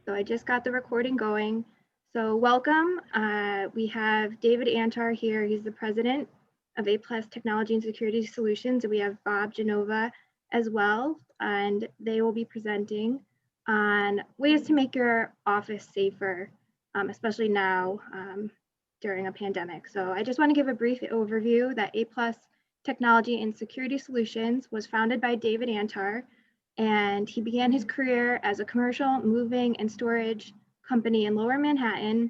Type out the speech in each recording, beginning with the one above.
So I just got the recording going. So welcome. We have David Antar here. He's the president of A+ Technology and Security Solutions. And we have Bob Genova as well. And they will be presenting on ways to make your office safer, especially now during a pandemic. So I just want to give a brief overview that A+ Technology and Security Solutions was founded by David Antar, and he began his career as a commercial moving and storage company in Lower Manhattan,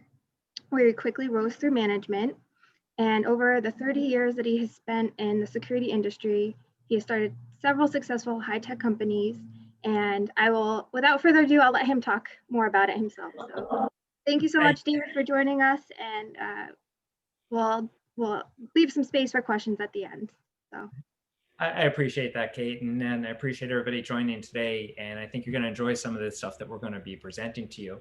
where he quickly rose through management. And over the 30 years that he has spent in the security industry, he has started several successful high-tech companies. And I will, without further ado, I'll let him talk more about it himself. So thank you so much, David, for joining us. And we'll leave some space for questions at the end. So. I appreciate that, Kate, and I appreciate everybody joining today. And I think you're going to enjoy some of the stuff that we're going to be presenting to you.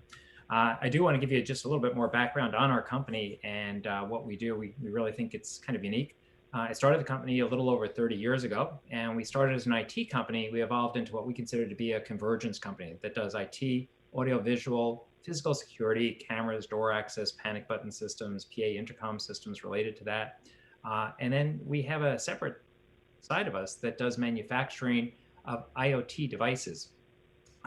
I do want to give you just a little bit more background on our company and what we do. We really think it's kind of unique. I started the company a little over 30 years ago, and we started as an IT company. We evolved into what we consider to be a convergence company that does IT, audio-visual, physical security, cameras, door access, panic button systems, PA intercom systems related to that. And then we have a separate side of us that does manufacturing of IoT devices.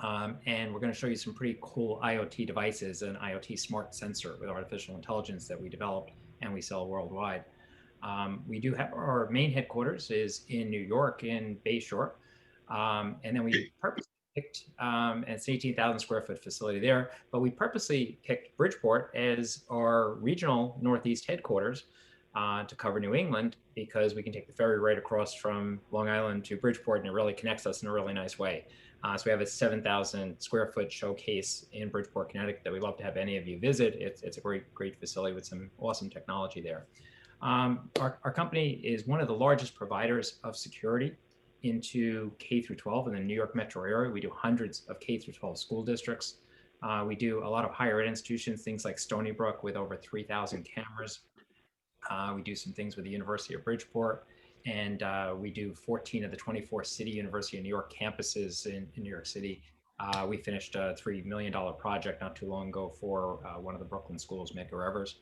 And we're going to show you some pretty cool IoT devices, an IoT smart sensor with artificial intelligence that we developed and we sell worldwide. We do have our main headquarters is in New York in Bayshore. And then we purposely picked, and it's an 18,000 square foot facility there, but we purposely picked Bridgeport as our regional Northeast headquarters to cover New England, because we can take the ferry right across from Long Island to Bridgeport, and it really connects us in a really nice way. So we have a 7,000 square foot showcase in Bridgeport, Connecticut that we'd love to have any of you visit. It's a great facility with some awesome technology there. Our company is one of the largest providers of security into K through 12 in the New York metro area. We do hundreds of K through 12 school districts. We do a lot of higher ed institutions, things like Stony Brook with over 3,000 cameras. We do some things with the University of Bridgeport, and we do 14 of the 24 City University of New York campuses in New York City. We finished a $3 million project not too long ago for one of the Brooklyn schools, Medgar Evers.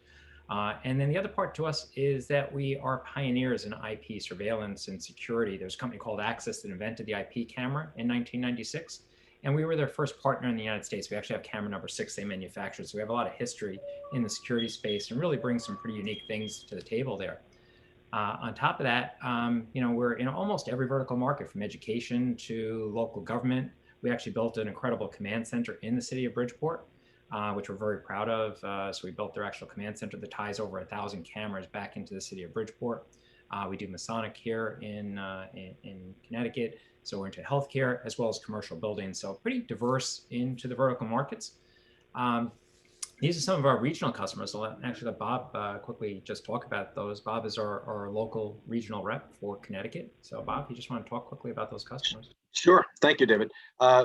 And then the other part to us is that we are pioneers in IP surveillance and security. There's a company called Access that invented the IP camera in 1996. And we were their first partner in the United States. We actually have camera number 6 they manufactured. So we have a lot of history in the security space and really bring some pretty unique things to the table there. On top of that, we're in almost every vertical market, from education to local government. We actually built an incredible command center in the city of Bridgeport, which we're very proud of. So we built their actual command center that ties over 1,000 cameras back into the city of Bridgeport. We do Masonic here in Connecticut. So we're into healthcare as well as commercial buildings. So pretty diverse into the vertical markets. These are some of our regional customers. I'll actually let Bob quickly just talk about those. Bob is our local regional rep for Connecticut. So Bob, you just want to talk quickly about those customers? Sure. Thank you, David.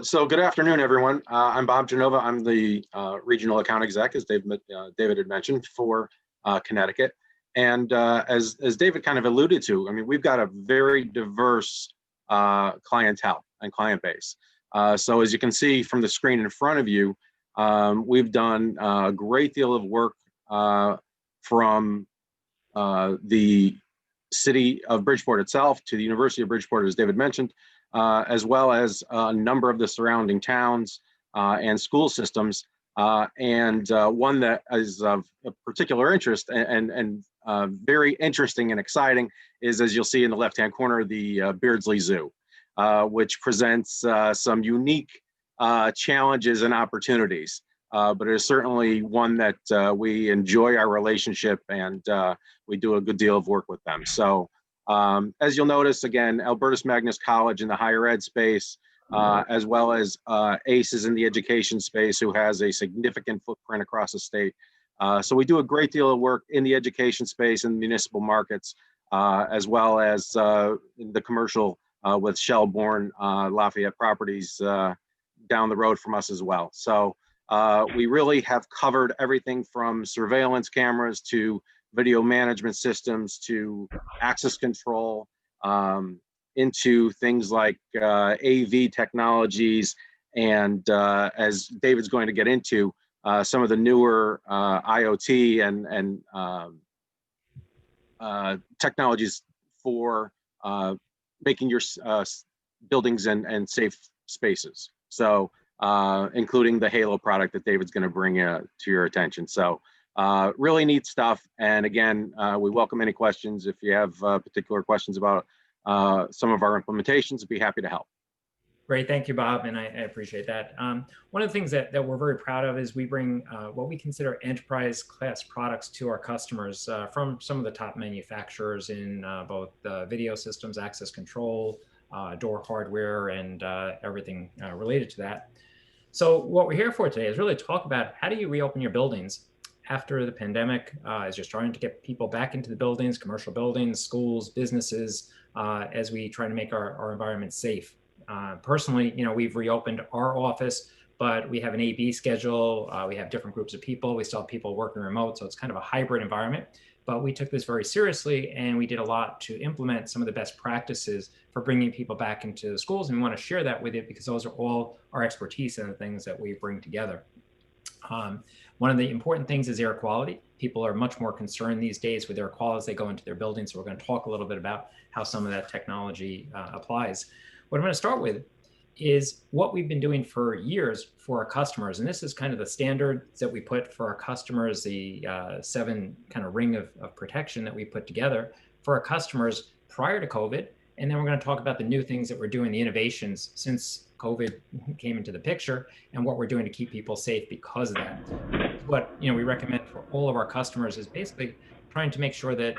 So good afternoon, everyone. I'm Bob Genova. I'm the regional account exec, as David had mentioned, for Connecticut. And as David kind of alluded to, I mean, we've got a very diverse clientele and client base. So as you can see from the screen in front of you, we've done a great deal of work from the city of Bridgeport itself to the University of Bridgeport, as David mentioned, as well as a number of the surrounding towns and school systems. And one that is of particular interest and very interesting and exciting is, as you'll see in the left-hand corner, the Beardsley Zoo, which presents some unique challenges and opportunities. But it is certainly one that we enjoy our relationship, and we do a good deal of work with them. So as you'll notice, again, Albertus Magnus College in the higher ed space, as well as ACES in the education space, who has a significant footprint across the state. So we do a great deal of work in the education space and municipal markets, as well as the commercial with Shelbourne, Lafayette Properties down the road from us as well. So we really have covered everything from surveillance cameras to video management systems to access control, into things like AV technologies And as David's going to get into, some of the newer IoT and technologies for making your buildings and safe spaces. So including the Halo product that David's going to bring to your attention. So really neat stuff. And again, we welcome any questions. If you have particular questions about some of our implementations, I'd be happy to help. Great, thank you, Bob, and I appreciate that. One of the things that we're very proud of is we bring what we consider enterprise class products to our customers from some of the top manufacturers in both video systems, access control, door hardware, and everything related to that. So what we're here for today is really talk about how do you reopen your buildings after the pandemic, as you're starting to get people back into the buildings, commercial buildings, schools, businesses, as we try to make our environment safe. Personally, we've reopened our office, but we have an A/B schedule. We have different groups of people. We still have people working remote, so it's kind of a hybrid environment. But we took this very seriously, and we did a lot to implement some of the best practices for bringing people back into schools. And we want to share that with you because those are all our expertise and the things that we bring together. One of the important things is air quality. People are much more concerned these days with air quality as they go into their buildings. So we're going to talk a little bit about how some of that technology applies. What I'm going to start with is what we've been doing for years for our customers. And this is kind of the standards that we put for our customers, the 7 kind of ring of protection that we put together for our customers prior to COVID. And then we're going to talk about the new things that we're doing, the innovations since COVID came into the picture, and what we're doing to keep people safe because of that. What we recommend for all of our customers is basically trying to make sure that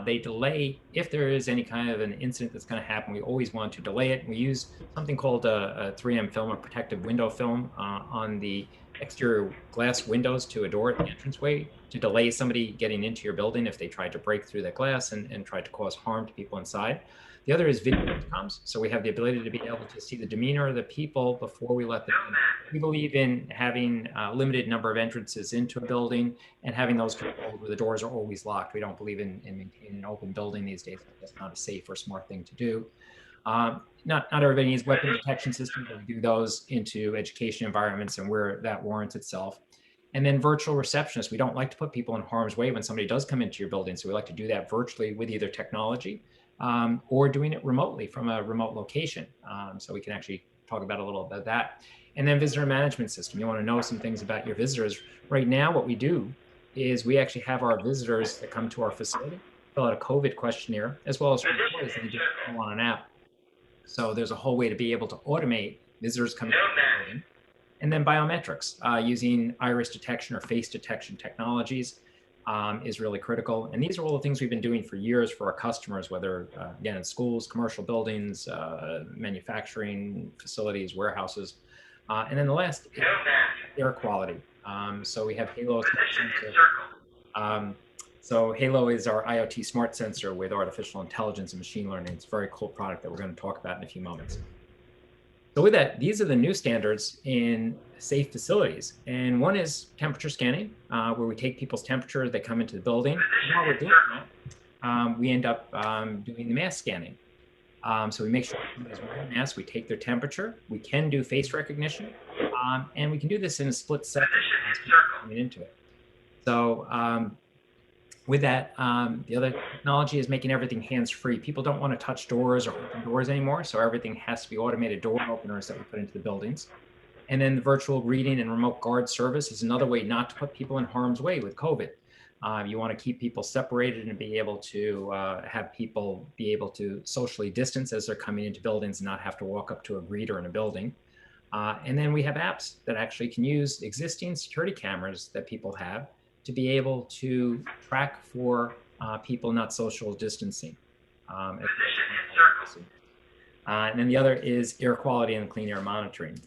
they delay, if there is any kind of an incident that's going to happen, we always want to delay it. We use something called a 3M film, a protective window film on the exterior glass windows to a door at the entranceway to delay somebody getting into your building if they tried to break through that glass and try to cause harm to people inside. The other is video intercoms. So we have the ability to be able to see the demeanor of the people before we let them in. We believe in having a limited number of entrances into a building and having those controlled where the doors are always locked. We don't believe in maintaining an open building these days. That's not a safe or smart thing to do. Not everybody needs weapon detection systems, but we do those into education environments and where that warrants itself. And then virtual receptionists. We don't like to put people in harm's way when somebody does come into your building. So we like to do that virtually with either technology or doing it remotely from a remote location. So we can actually talk about a little bit of that. And then visitor management system. You want to know some things about your visitors. Right now, what we do is we actually have our visitors that come to our facility fill out a COVID questionnaire, as well as employees, and they just go on an app. So there's a whole way to be able to automate visitors coming to the building. And then biometrics, using iris detection or face detection technologies is really critical. And these are all the things we've been doing for years for our customers, whether, again, in schools, commercial buildings, manufacturing facilities, warehouses. And then the last is air quality. So we have Halo. So Halo is our IoT smart sensor with artificial intelligence and machine learning. It's a very cool product that we're going to talk about in a few moments. So with that, these are the new standards in safe facilities. And one is temperature scanning, where we take people's temperature, they come into the building. And while we're doing that, we end up doing the mask scanning. So we make sure somebody's wearing a mask, we take their temperature, we can do face recognition, and we can do this in a split second as people coming into it. So with that, the other technology is making everything hands-free. People don't want to touch doors or open doors anymore, so everything has to be automated door openers that we put into the buildings. And then the virtual greeting and remote guard service is another way not to put people in harm's way with COVID. You want to keep people separated and be able to have people be able to socially distance as they're coming into buildings and not have to walk up to a greeter in a building. And then we have apps that actually can use existing security cameras that people have to be able to track for people not social distancing. And then the other is air quality and clean air monitoring.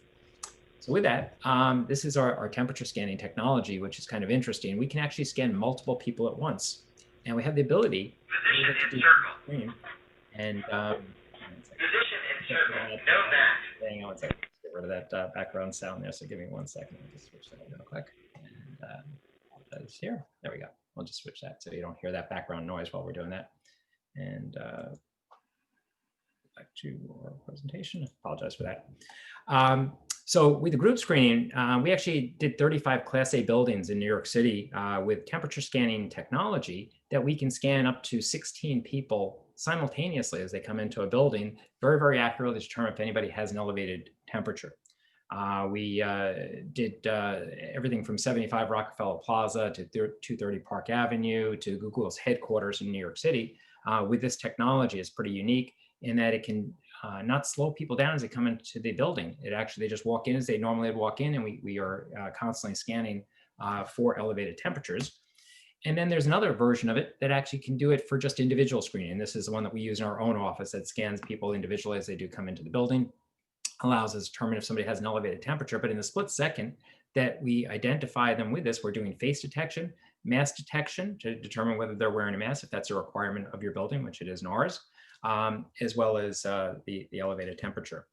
So with that, this is our temperature scanning technology, which is kind of interesting. We can actually scan multiple people at once. And we have the ability to do and hang on one second. Get rid of that background sound there. So give me 1 second. I'll just switch that real quick. And that is here. There we go. We'll just switch that so you don't hear that background noise while we're doing that. And back to our presentation. Apologize for that. So with the group screening, we actually did 35 Class A buildings in New York City with temperature scanning technology that we can scan up to 16 people simultaneously as they come into a building, very, very accurately determine if anybody has an elevated temperature. We did everything from 75 Rockefeller Plaza to 230 Park Avenue to Google's headquarters in New York City. With this technology, it's pretty unique in that it can not slow people down as they come into the building. It actually, they just walk in as they normally would walk in, and we are constantly scanning for elevated temperatures. And then there's another version of it that actually can do it for just individual screening. This is the one that we use in our own office that scans people individually as they do come into the building, allows us to determine if somebody has an elevated temperature. But in the split second that we identify them with this, we're doing face detection, mask detection to determine whether they're wearing a mask, if that's a requirement of your building, which it is in ours, as well as the elevated temperature.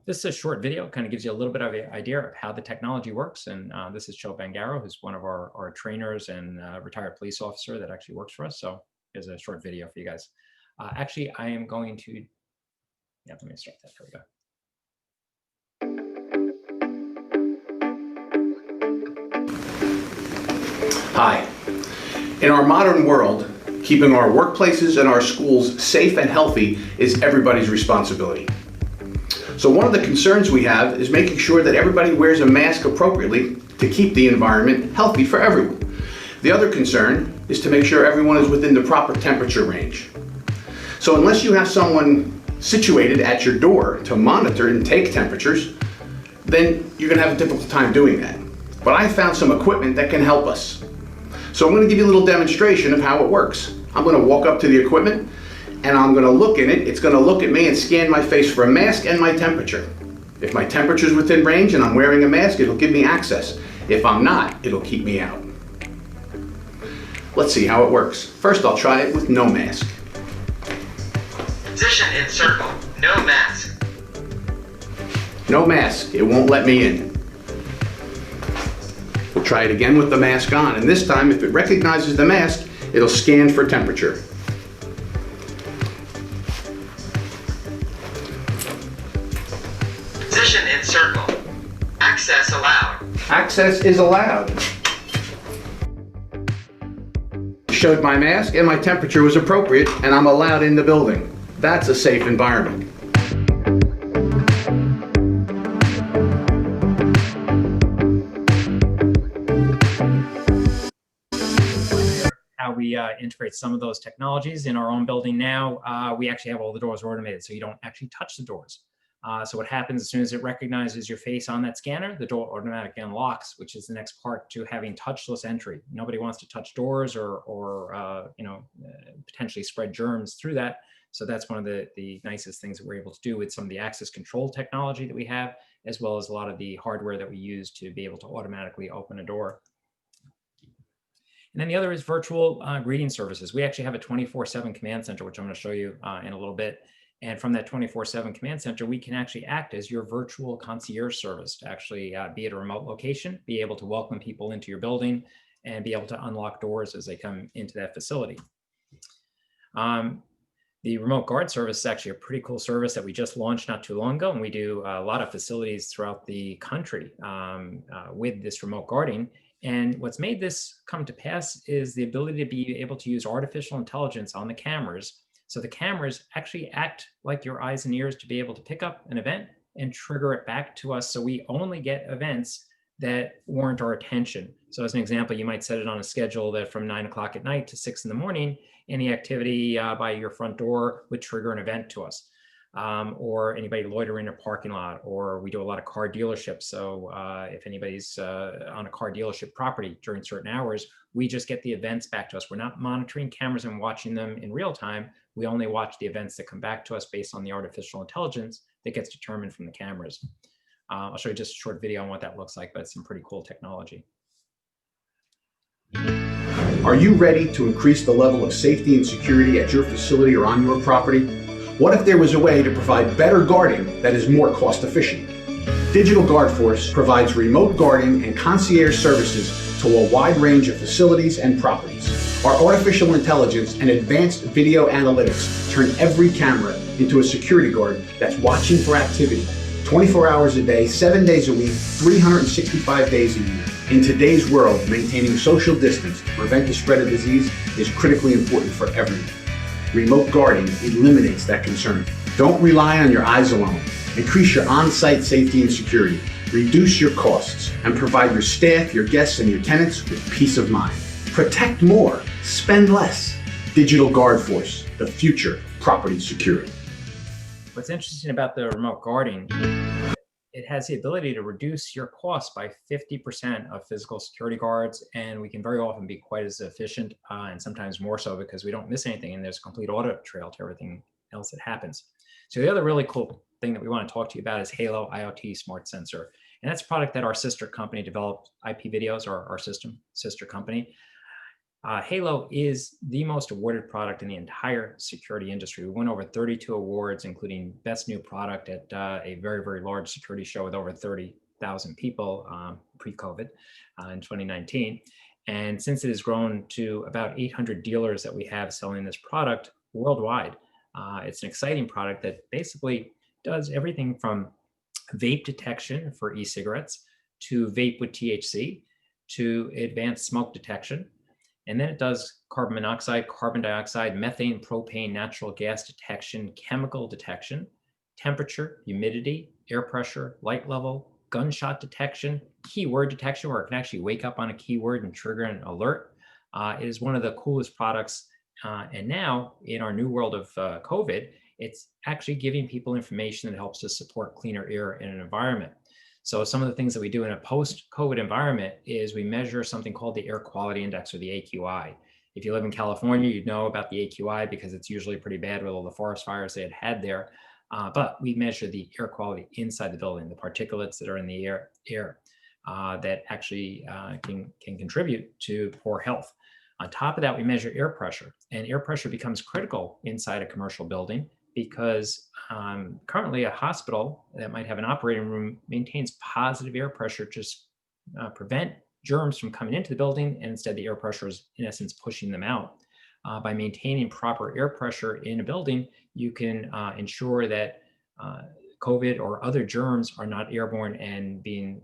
This is a short video, kind of gives you a little bit of an idea of how the technology works. And this is Joe Bangaro, who's one of our trainers and retired police officer that actually works for us. So here's a short video for you guys. Actually, I am going to, yeah, let me start that. There we go. Hi. In our modern world, keeping our workplaces and our schools safe and healthy is everybody's responsibility. So one of the concerns we have is making sure that everybody wears a mask appropriately to keep the environment healthy for everyone. The other concern is to make sure everyone is within the proper temperature range. So unless you have someone situated at your door to monitor and take temperatures, then you're going to have a difficult time doing that. But I found some equipment that can help us. So I'm going to give you a little demonstration of how it works. I'm going to walk up to the equipment and I'm going to look in it. It's going to look at me and scan my face for a mask and my temperature. If my temperature is within range and I'm wearing a mask, it'll give me access. If I'm not, it'll keep me out. Let's see how it works. First, I'll try it with no mask. Position in circle, no mask. No mask, it won't let me in. We'll try it again with the mask on, and this time if it recognizes the mask, it'll scan for temperature. Position in circle. Access allowed. Access is allowed. Showed my mask and my temperature was appropriate, and I'm allowed in the building. That's a safe environment. How we integrate some of those technologies in our own building now. We actually have all the doors automated, so you don't actually touch the doors. So what happens as soon as it recognizes your face on that scanner, the door automatically unlocks, which is the next part to having touchless entry. Nobody wants to touch doors or potentially spread germs through that. So that's one of the nicest things that we're able to do with some of the access control technology that we have, as well as a lot of the hardware that we use to be able to automatically open a door. And then the other is virtual greeting services. We actually have a 24/7 command center, which I'm going to show you in a little bit. And from that 24/7 command center, we can actually act as your virtual concierge service to actually be at a remote location, be able to welcome people into your building, and be able to unlock doors as they come into that facility. The remote guard service is actually a pretty cool service that we just launched not too long ago, and we do a lot of facilities throughout the country with this remote guarding. And what's made this come to pass is the ability to be able to use artificial intelligence on the cameras. So the cameras actually act like your eyes and ears to be able to pick up an event and trigger it back to us. So we only get events that warrant our attention. So as an example, you might set it on a schedule that from 9 o'clock at night to 6 in the morning, any activity by your front door would trigger an event to us. Or anybody loitering in a parking lot, or we do a lot of car dealerships. So if anybody's on a car dealership property during certain hours, we just get the events back to us. We're not monitoring cameras and watching them in real time. We only watch the events that come back to us based on the artificial intelligence that gets determined from the cameras. I'll show you just a short video on what that looks like, but it's some pretty cool technology. Are you ready to increase the level of safety and security at your facility or on your property? What if there was a way to provide better guarding that is more cost efficient? Digital Guard Force provides remote guarding and concierge services to a wide range of facilities and properties. Our artificial intelligence and advanced video analytics turn every camera into a security guard that's watching for activity 24 hours a day, 7 days a week, 365 days a year. In today's world, maintaining social distance to prevent the spread of disease is critically important for everyone. Remote guarding eliminates that concern. Don't rely on your eyes alone. Increase your on-site safety and security. Reduce your costs and provide your staff, your guests, and your tenants with peace of mind. Protect more, spend less. Digital Guard Force, the future of property security. What's interesting about the remote guarding, it has the ability to reduce your costs by 50% of physical security guards, and we can very often be quite as efficient and sometimes more so because we don't miss anything and there's a complete audit trail to everything else that happens. So the other really cool thing that we want to talk to you about is Halo IoT Smart Sensor. And that's a product that our sister company developed, IP Videos, or our sister company. Halo is the most awarded product in the entire security industry. We won over 32 awards, including Best New Product at a very, very large security show with over 30,000 people pre-COVID in 2019. And since it has grown to about 800 dealers that we have selling this product worldwide, it's an exciting product that basically does everything from vape detection for e-cigarettes to vape with THC to advanced smoke detection. And then it does carbon monoxide, carbon dioxide, methane, propane, natural gas detection, chemical detection, temperature, humidity, air pressure, light level, gunshot detection, keyword detection, where it can actually wake up on a keyword and trigger an alert. It is one of the coolest products. And now in our new world of COVID, it's actually giving people information that helps to support cleaner air in an environment. So some of the things that we do in a post-COVID environment is we measure something called the Air Quality Index, or the AQI. If you live in California, you'd know about the AQI because it's usually pretty bad with all the forest fires they had there. But we measure the air quality inside the building, the particulates that are in the air that actually can contribute to poor health. On top of that, we measure air pressure, and air pressure becomes critical inside a commercial building because currently a hospital that might have an operating room maintains positive air pressure to prevent germs from coming into the building, and instead the air pressure is in essence pushing them out. By maintaining proper air pressure in a building, you can ensure that COVID or other germs are not airborne and being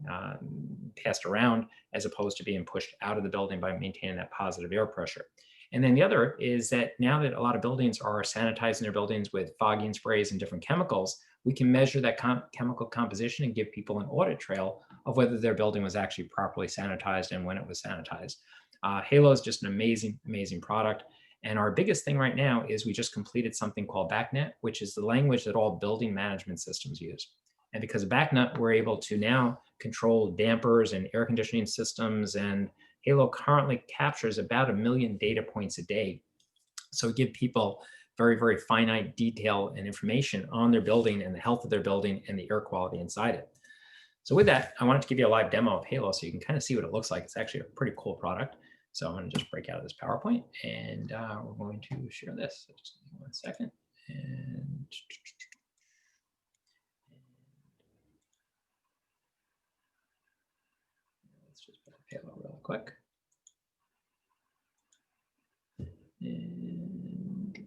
passed around, as opposed to being pushed out of the building by maintaining that positive air pressure. And then the other is that now that a lot of buildings are sanitizing their buildings with fogging sprays and different chemicals, we can measure that chemical composition and give people an audit trail of whether their building was actually properly sanitized and when it was sanitized. Halo is just an amazing, amazing product. And our biggest thing right now is we just completed something called BACnet, which is the language that all building management systems use. And because of BACnet, we're able to now control dampers and air conditioning systems, and Halo currently captures about 1 million data points a day. So give people very, very finite detail and information on their building and the health of their building and the air quality inside it. So with that, I wanted to give you a live demo of Halo so you can kind of see what it looks like. It's actually a pretty cool product. So I'm going to just break out of this PowerPoint, and we're going to share this. So just give me 1 second. And let's just put up Halo real quick. And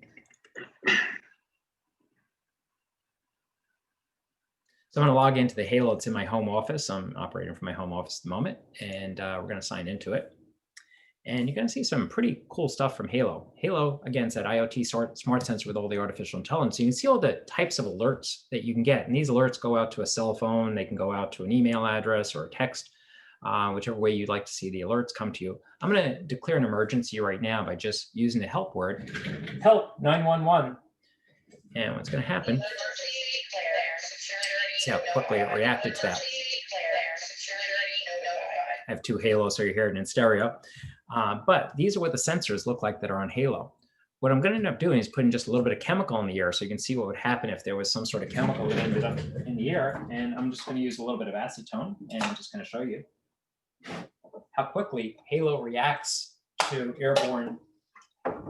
so I'm going to log into the Halo. It's in my home office. I'm operating from my home office at the moment, and we're going to sign into it. And you're going to see some pretty cool stuff from Halo. Halo, again, is that IoT smart sensor with all the artificial intelligence. So you can see all the types of alerts that you can get. And these alerts go out to a cell phone. They can go out to an email address or a text, whichever way you'd like to see the alerts come to you. I'm going to declare an emergency right now by just using the help word, help 911. And what's going to happen, see how quickly it reacted to that. I have 2 Halos, so you're hearing it in stereo. But these are what the sensors look like that are on Halo. What I'm going to end up doing is putting just a little bit of chemical in the air so you can see what would happen if there was some sort of chemical that ended up in the air. And I'm just going to use a little bit of acetone, and I'm just going to show you how quickly Halo reacts to airborne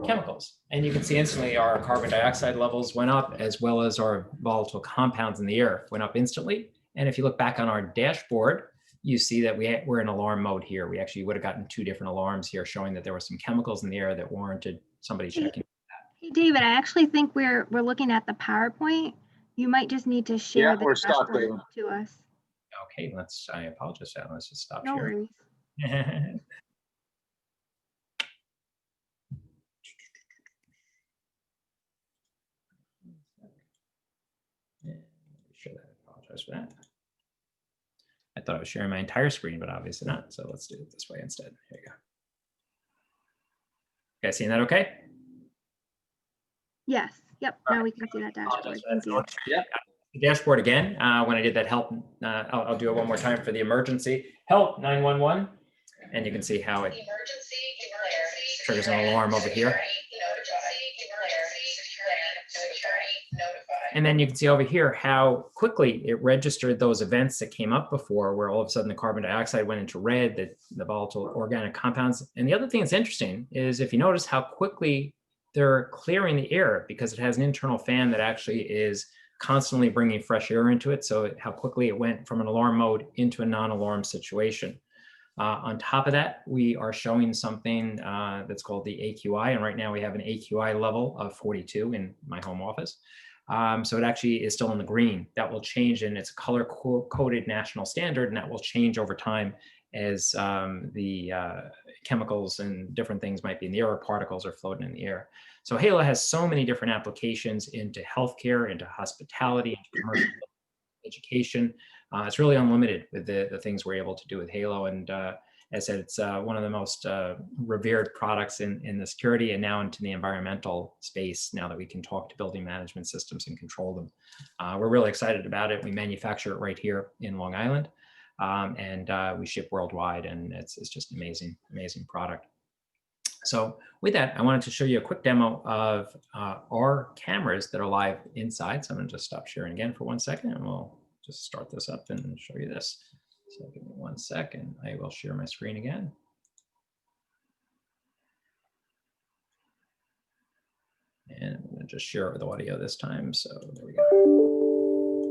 chemicals. And you can see instantly our carbon dioxide levels went up, as well as our volatile compounds in the air went up instantly. And if you look back on our dashboard, you see that we're in alarm mode here. We actually would have gotten 2 different alarms here showing that there were some chemicals in the air that warranted somebody checking. Hey, David, I actually think we're looking at the PowerPoint. You might just need to share Yeah, the we're stuck, dashboard David. to us. Okay, I apologize. Let's just stop No sharing. worries. Sure that. I apologize for that. I thought I was sharing my entire screen, but obviously not. So let's do it this way instead. Here you go. You guys seeing that okay? Yes. Yep. Now we can see that dashboard. Thank you. Yeah. The dashboard again, when I did that help, I'll do it one more time for the emergency help 911. And you can see how it triggers an alarm over here. And then you can see over here how quickly it registered those events that came up before, where all of a sudden the carbon dioxide went into red, the volatile organic compounds. And the other thing that's interesting is if you notice how quickly they're clearing the air, because it has an internal fan that actually is constantly bringing fresh air into it. So how quickly it went from an alarm mode into a non-alarm situation. On top of that, we are showing something that's called the AQI. And right now we have an AQI level of 42 in my home office. So it actually is still in the green. That will change, and it's a color-coded national standard, and that will change over time as the chemicals and different things might be in the air, or particles are floating in the air. So Halo has so many different applications into healthcare, into hospitality, into commercial education. It's really unlimited with the things we're able to do with Halo. And as I said, it's one of the most revered products in the security and now into the environmental space, now that we can talk to building management systems and control them. We're really excited about it. We manufacture it right here in Long Island, and we ship worldwide, and it's just amazing, amazing product. So with that, I wanted to show you a quick demo of our cameras that are live inside. So I'm going to just stop sharing again for 1 second, and we'll just start this up and show you this. So give me 1 second. I will share my screen again. And I'm going to just share it with audio this time. So there we go.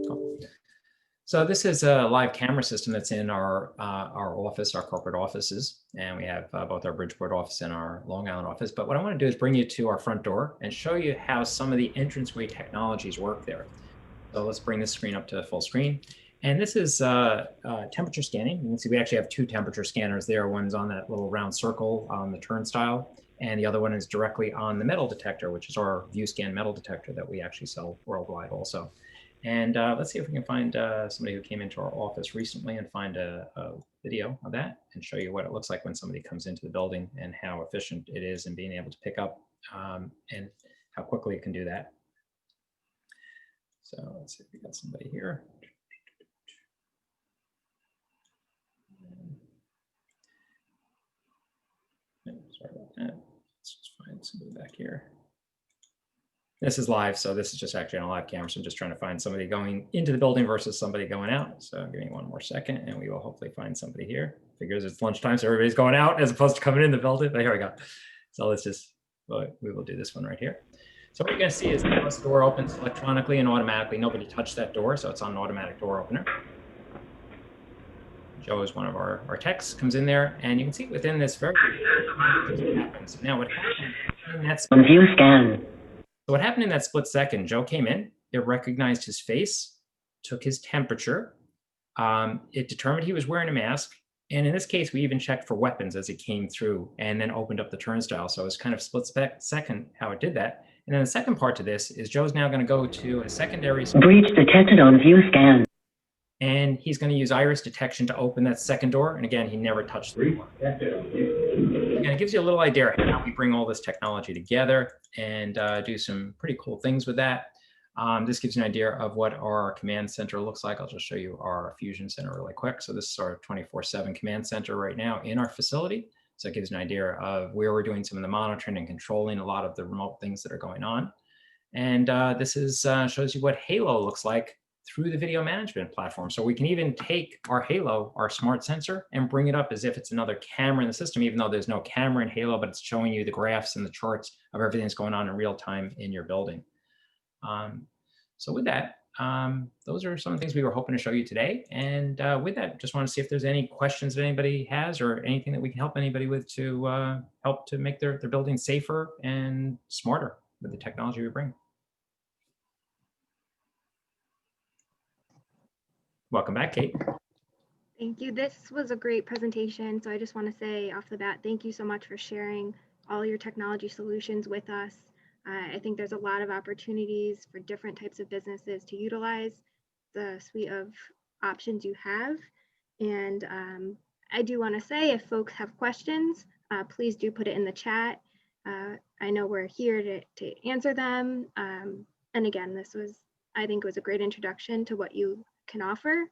Cool. So this is a live camera system that's in our office, our corporate offices, and we have both our Bridgeport office and our Long Island office. But what I want to do is bring you to our front door and show you how some of the entranceway technologies work there. So let's bring this screen up to full screen. And this is temperature scanning. You can see we actually have 2 temperature scanners there. One's on that little round circle on the turnstile, and the other one is directly on the metal detector, which is our ViewScan metal detector that we actually sell worldwide also. And let's see if we can find somebody who came into our office recently and find a video of that and show you what it looks like when somebody comes into the building and how efficient it is in being able to pick up and how quickly it can do that. So let's see if we got somebody here. Sorry about that. Let's just find somebody back here. This is live, so this is just actually on a live camera. So I'm just trying to find somebody going into the building versus somebody going out. So give me 1 more second, and we will hopefully find somebody here. Figures it's lunchtime, so everybody's going out as opposed to coming in the building. But here we go. So let's just, we will do this one right here. So what you're going to see is the door opens electronically and automatically. Nobody touched that door, so it's on an automatic door opener. Joe is one of our techs, comes in there, and you can see within this very happens. Now what happened in that ViewScan. So what happened in that split second, Joe came in, it recognized his face, took his temperature, it determined he was wearing a mask, and in this case, we even checked for weapons as it came through and then opened up the turnstile. So it's kind of split second how it did that. And then the second part to this is Joe's now going to go to a secondary breach detected on ViewScan. And he's going to use iris detection to open that second door. And again, he never touched the door. And it gives you a little idea of how we bring all this technology together and do some pretty cool things with that. This gives you an idea of what our command center looks like. I'll just show you our fusion center really quick. So this is our 24/7 command center right now in our facility. So it gives you an idea of where we're doing some of the monitoring and controlling a lot of the remote things that are going on. And this is shows you what Halo looks like through the video management platform. So we can even take our Halo, our smart sensor, and bring it up as if it's another camera in the system, even though there's no camera in Halo, but it's showing you the graphs and the charts of everything that's going on in real time in your building. So with that, those are some of the things we were hoping to show you today. And with that, just want to see if there's any questions that anybody has or anything that we can help anybody with to help to make their building safer and smarter with the technology we bring. Welcome back, Kate. Thank you. This was a great presentation. So I just want to say off the bat, thank you so much for sharing all your technology solutions with us. I think there's a lot of opportunities for different types of businesses to utilize the suite of options you have. And I do want to say, if folks have questions, please do put it in the chat. I know we're here to answer them. And again, I think it was a great introduction to what you can offer.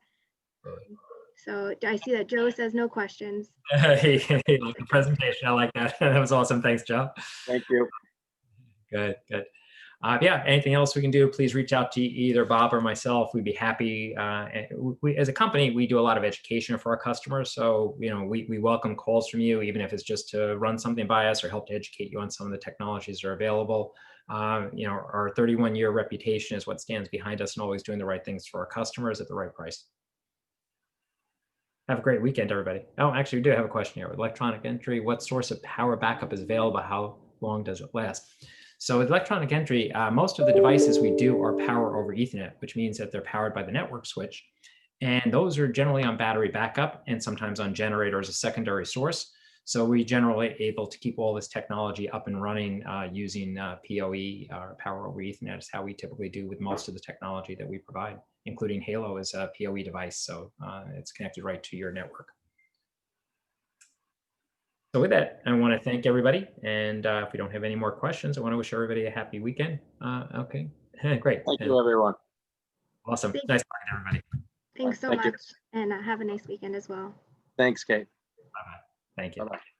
So I see that Joe says no questions. Hey, the presentation, I like that. That was awesome. Thanks, Joe. Thank you. Good. Yeah, anything else we can do, please reach out to either Bob or myself. We'd be happy. We, as a company, we do a lot of education for our customers. So, we welcome calls from you, even if it's just to run something by us or help to educate you on some of the technologies that are available. Our 31-year reputation is what stands behind us and always doing the right things for our customers at the right price. Have a great weekend, everybody. Oh, actually, we do have a question here. With electronic entry, what source of power backup is available? How long does it last? So with electronic entry, most of the devices we do are power over Ethernet, which means that they're powered by the network switch. And those are generally on battery backup and sometimes on generator as a secondary source. So we generally able to keep all this technology up and running using PoE or power over Ethernet is how we typically do with most of the technology that we provide, including Halo as a PoE device. So it's connected right to your network. So with that, I want to thank everybody. And if we don't have any more questions, I want to wish everybody a happy weekend. Okay, great. Thank you, everyone. Awesome. Thank Nice talking to everybody. Thanks so Thank you. much. And have a nice weekend as well. Thanks, Kate. Bye-bye. Thank you. Bye-bye.